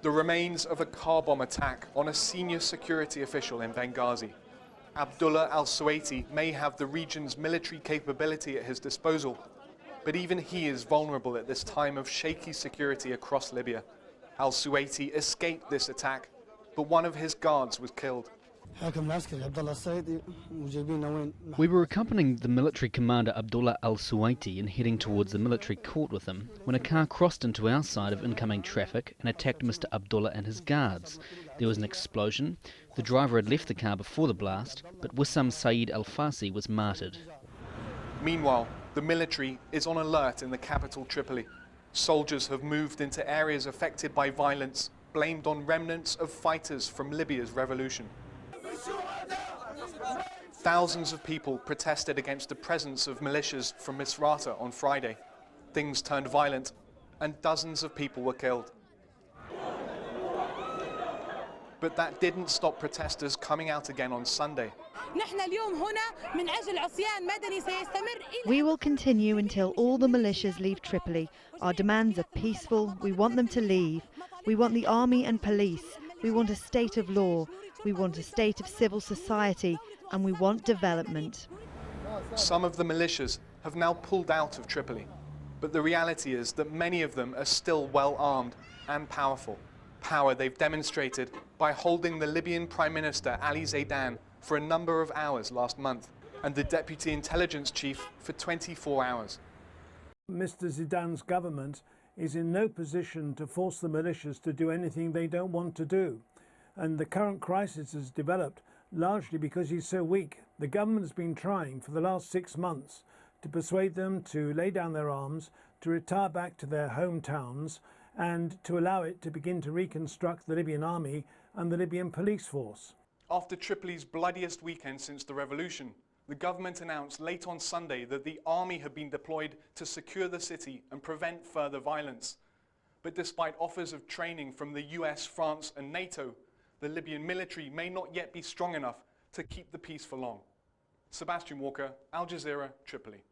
The remains of a car bomb attack on a senior security official in Benghazi. Abdullah al-Suwaiti may have the region's military capability at his disposal, but even he is vulnerable at this time of shaky security across Libya. Al-Suwaiti escaped this attack, but one of his guards was killed. We were accompanying the military commander Abdullah al-Suwaiti and heading towards the military court with him when a car crossed into our side of incoming traffic and attacked Mr. Abdullah and his guards. There was an explosion. The driver had left the car before the blast, but Wissam Saeed al-Farsi was martyred. Meanwhile, the military is on alert in the capital Tripoli. Soldiers have moved into areas affected by violence, blamed on remnants of fighters from Libya's revolution. Thousands of people protested against the presence of militias from Misrata on Friday. Things turned violent, and dozens of people were killed. But that didn't stop protesters coming out again on Sunday. We will continue until all the militias leave Tripoli. Our demands are peaceful. We want them to leave. We want the army and police. We want a state of law. We want a state of civil society. And we want development. Some of the militias have now pulled out of Tripoli, but the reality is that many of them are still well armed and powerful. Power they've demonstrated by holding the Libyan Prime Minister Ali Zaidan for a number of hours last month and the Deputy Intelligence Chief for 24 hours. Mr. Zaidan's government is in no position to force the militias to do anything they don't want to do. And the current crisis has developed largely because he's so weak. The government has been trying for the last 6 months to persuade them to lay down their arms, to retire back to their hometowns, and to allow it to begin to reconstruct the Libyan army and the Libyan police force. After Tripoli's bloodiest weekend since the revolution, the government announced late on Sunday that the army had been deployed to secure the city and prevent further violence. But despite offers of training from the US, France and NATO, the Libyan military may not yet be strong enough to keep the peace for long. Sebastian Walker, Al Jazeera, Tripoli.